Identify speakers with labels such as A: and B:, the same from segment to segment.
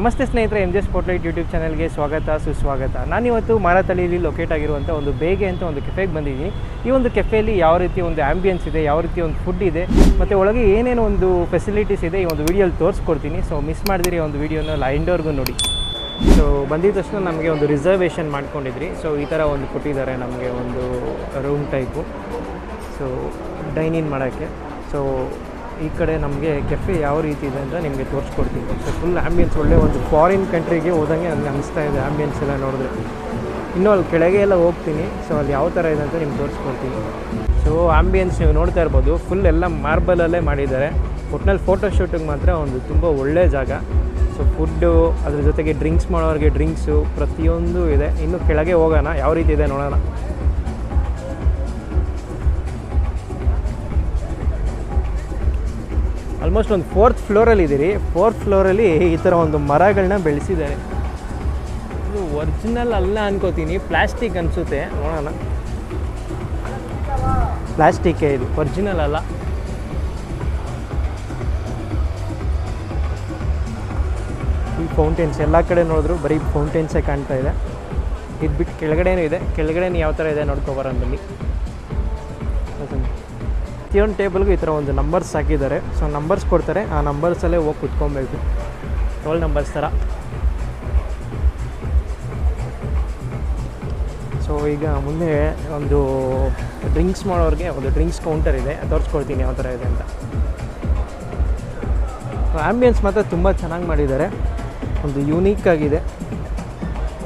A: ನಮಸ್ತೆ ಸ್ನೇಹಿತರೆ, M J spotlight YouTube ಚಾನಲ್ಗೆ ಸ್ವಾಗತ ಸುಸ್ವಾಗತ. ನಾನಿವತ್ತು ಮಾರತಳ್ಳಿಯಲ್ಲಿ ಲೊಕೇಟ್ ಆಗಿರುವಂಥ ಒಂದು ಬೇಗೆ ಅಂತ ಒಂದು ಕೆಫೆಗೆ ಬಂದಿದ್ದೀನಿ. ಈ ಒಂದು ಕೆಫೆಯಲ್ಲಿ ಯಾವ ರೀತಿ ಒಂದು ಆ್ಯಂಬಿಯನ್ಸ್ ಇದೆ, ಯಾವ ರೀತಿ ಒಂದು ಫುಡ್ ಇದೆ ಮತ್ತು ಒಳಗೆ ಏನೇನು ಒಂದು ಫೆಸಿಲಿಟೀಸ್ ಇದೆ ಈ ಒಂದು ವೀಡಿಯೋಲಿ ತೋರಿಸ್ಕೊಡ್ತೀನಿ. ಸೊ ಮಿಸ್ ಮಾಡಿದಿರಿ ಒಂದು ವೀಡಿಯೋನ ಎಂಡ್ವರೆಗೂ ನೋಡಿ. ಸೊ ಬಂದಿದ್ದ ತಕ್ಷಣ ನಮಗೆ ಒಂದು ರಿಸರ್ವೇಷನ್ ಮಾಡ್ಕೊಂಡಿದ್ರಿ. ಸೊ ಈ ಥರ ಒಂದು ಕೊಟ್ಟಿದ್ದಾರೆ ನಮಗೆ ಒಂದು ರೂಮ್ ಟೈಪು, ಸೊ ಡೈನಿಂಗ್ ಮಾಡೋಕ್ಕೆ. ಸೊ ಈ ಕಡೆ ನಮಗೆ ಕೆಫೆ ಯಾವ ರೀತಿ ಇದೆ ಅಂತ ನಿಮಗೆ ತೋರಿಸ್ಕೊಡ್ತೀನಿ. ಸೊ ಫುಲ್ ಆ್ಯಂಬಿಯನ್ಸ್ ಒಳ್ಳೆ ಒಂದು ಫಾರಿನ್ ಕಂಟ್ರಿಗೆ ಹೋದಂಗೆ ನನಗೆ ಅನಿಸ್ತಾ ಇದೆ ಆ್ಯಂಬಿಯನ್ಸ್ ಎಲ್ಲ ನೋಡಿದ್ರೆ. ಇನ್ನೂ ಅಲ್ಲಿ ಕೆಳಗೆ ಎಲ್ಲ ಹೋಗ್ತೀನಿ. ಸೊ ಅಲ್ಲಿ ಯಾವ ಥರ ಇದೆ ಅಂತ ನಿಮ್ಗೆ ತೋರಿಸ್ಕೊಡ್ತೀನಿ. ಸೊ ಆ್ಯಂಬಿಯನ್ಸ್ ನೀವು ನೋಡ್ತಾ ಇರ್ಬೋದು, ಫುಲ್ ಎಲ್ಲ ಮಾರ್ಬಲಲ್ಲೇ ಮಾಡಿದ್ದಾರೆ. ಒಟ್ಟಿನಲ್ಲಿ ಫೋಟೋಶೂಟಿಗೆ ಮಾತ್ರ ಒಂದು ತುಂಬ ಒಳ್ಳೆಯ ಜಾಗ. ಸೊ ಫುಡ್ಡು, ಅದ್ರ ಜೊತೆಗೆ ಡ್ರಿಂಕ್ಸ್ ಮಾಡೋರಿಗೆ ಡ್ರಿಂಕ್ಸು ಪ್ರತಿಯೊಂದು ಇದೆ. ಇನ್ನು ಕೆಳಗೆ ಹೋಗೋಣ, ಯಾವ ರೀತಿ ಇದೆ ನೋಡೋಣ. ಆಲ್ಮೋಸ್ಟ್ ಒಂದು 4th ಫ್ಲೋರಲ್ಲಿ ಇದ್ದೀರಿ. 4th ಫ್ಲೋರಲ್ಲಿ ಈ ಥರ ಒಂದು ಮರಗಳನ್ನ ಬೆಳೆಸಿದ್ದಾರೆ. ಇದು ಒರಿಜಿನಲ್ ಅಲ್ಲ ಅನ್ಕೋತೀನಿ, ಪ್ಲಾಸ್ಟಿಕ್ ಅನಿಸುತ್ತೆ. ನೋಡೋಣ. ಪ್ಲಾಸ್ಟಿಕ್ಕೇ ಇದು, ಒರಿಜಿನಲ್ ಅಲ್ಲ. ಈ ಫೌಂಟೇನ್ಸ್ ಎಲ್ಲ ಕಡೆ ನೋಡಿದ್ರು ಬರೀ ಫೌಂಟೇನ್ಸೇ ಕಾಣ್ತಾ ಇದೆ. ಇದು ಬಿಟ್ಟು ಕೆಳಗಡೆನೂ ಇದೆ. ಕೆಳಗಡೆನೂ ಯಾವ ಥರ ಇದೆ ನೋಡ್ಕೊಬರೋಣ ಬನ್ನಿ. ಪ್ರತಿಯೊಂದು ಟೇಬಲ್ಗೂ ಈ ಥರ ಒಂದು ನಂಬರ್ಸ್ ಹಾಕಿದ್ದಾರೆ. ಸೊ ನಂಬರ್ಸ್ ಕೊಡ್ತಾರೆ, ಆ ನಂಬರ್ಸಲ್ಲೇ ಹೋಗಿ ಕುತ್ಕೊಬೇಕು, ರೋಲ್ ನಂಬರ್ಸ್ ಥರ. ಸೊ ಈಗ ಮುಂದೆ ಒಂದು ಡ್ರಿಂಕ್ಸ್ ಮಾಡೋರಿಗೆ ಒಂದು ಡ್ರಿಂಕ್ಸ್ ಕೌಂಟರ್ ಇದೆ, ತೋರಿಸ್ಕೊಡ್ತೀನಿ ಯಾವ ಥರ ಇದೆ ಅಂತ. ಆ್ಯಂಬಿಯನ್ಸ್ ಮಾತ್ರ ತುಂಬ ಚೆನ್ನಾಗಿ ಮಾಡಿದ್ದಾರೆ, ಒಂದು ಯೂನೀಕ್ ಆಗಿದೆ.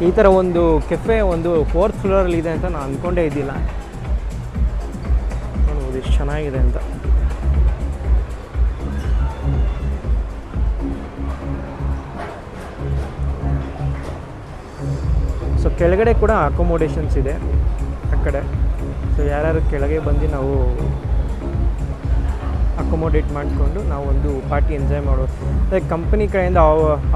A: ಈ ಥರ ಒಂದು ಕೆಫೆ ಒಂದು 4th ಫ್ಲೋರಲ್ಲಿ ಇದೆ ಅಂತ ನಾನು ಅಂದ್ಕೊಂಡೇ ಇದ್ದಿಲ್ಲ. ಎಷ್ಟು ಚೆನ್ನಾಗಿದೆ ಅಂತ. ಸೊ ಕೆಳಗಡೆ ಕೂಡ ಅಕೊಮೋಡೇಷನ್ಸ್ ಇದೆ ಆ ಕಡೆ. ಸೊ ಯಾರ್ಯಾರು ಕೆಳಗೆ ಬಂದು ನಾವು ಅಕೊಮೋಡೇಟ್ ಮಾಡಿಕೊಂಡು ನಾವು ಒಂದು ಪಾರ್ಟಿ ಎಂಜಾಯ್ ಮಾಡೋದು. ಲೈಕ್ ಕಂಪನಿ ಕಡೆಯಿಂದ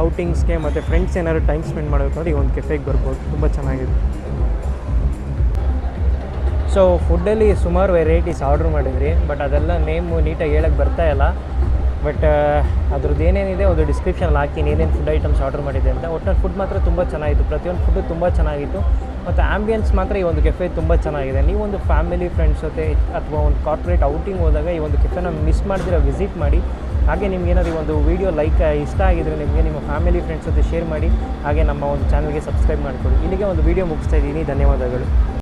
A: ಔಟಿಂಗ್ಸ್ಗೆ ಮತ್ತು ಫ್ರೆಂಡ್ಸ್ ಏನಾದ್ರು ಟೈಮ್ ಸ್ಪೆಂಡ್ ಮಾಡಬೇಕು ಅಂದರೆ ಈ ಒಂದು ಕೆಫೆಗೆ ಬರ್ಬೋದು. ತುಂಬ ಚೆನ್ನಾಗಿದೆ. ಸೊ ಫುಡ್ಡಲ್ಲಿ ಸುಮಾರು ವೆರೈಟೀಸ್ ಆರ್ಡ್ರ್ ಮಾಡಿದ್ರಿ, ಬಟ್ ಅದೆಲ್ಲ ನೇಮು ನೀಟಾಗಿ ಹೇಳೋಕ್ಕೆ ಬರ್ತಾಯಿಲ್ಲ. ಬಟ್ ಅದ್ರದ್ದು ಏನೇನಿದೆ ಒಂದು ಡಿಸ್ಕ್ರಿಪ್ಷನಲ್ಲಿ ಹಾಕ್ತೀನಿ, ಏನೇನು ಫುಡ್ ಐಟಮ್ಸ್ ಆರ್ಡ್ರ್ ಮಾಡಿದೆ ಅಂತ. ಒಟ್ಟಿನಲ್ಲಿ ಫುಡ್ ಮಾತ್ರ ತುಂಬ ಚೆನ್ನಾಗಿತ್ತು, ಪ್ರತಿಯೊಂದು ಫುಡ್ಡು ತುಂಬ ಚೆನ್ನಾಗಿತ್ತು. ಮತ್ತು ಆ್ಯಂಬಿಯನ್ಸ್ ಮಾತ್ರ ಈ ಒಂದು ಕೆಫೆ ತುಂಬ ಚೆನ್ನಾಗಿದೆ. ನೀವೊಂದು ಫ್ಯಾಮಿಲಿ ಫ್ರೆಂಡ್ಸ್ ಜೊತೆ ಅಥವಾ ಒಂದು ಕಾರ್ಪೊರೇಟ್ ಔಟಿಂಗ್ ಹೋದಾಗ ಈ ಒಂದು ಕೆಫೆನ ಮಿಸ್ ಮಾಡ್ದಿರೋ ವಿಸಿಟ್ ಮಾಡಿ. ಹಾಗೆ ನಿಮ್ಗೆ ಏನಾದ್ರು ಈ ಒಂದು ವೀಡಿಯೋ ಇಷ್ಟ ಆಗಿದ್ರೆ ನಿಮಗೆ ನಿಮ್ಮ ಫ್ಯಾಮಿಲಿ ಫ್ರೆಂಡ್ಸ್ ಜೊತೆ ಶೇರ್ ಮಾಡಿ. ಹಾಗೆ ನಮ್ಮ ಒಂದು ಚಾನಲ್ಗೆ ಸಬ್ಸ್ಕ್ರೈಬ್ ಮಾಡಿಕೊಡಿ. ಇಲ್ಲಿಗೆ ಒಂದು ವೀಡಿಯೋ ಮುಗಿಸ್ತಾ ಇದ್ದೀನಿ. ಧನ್ಯವಾದಗಳು.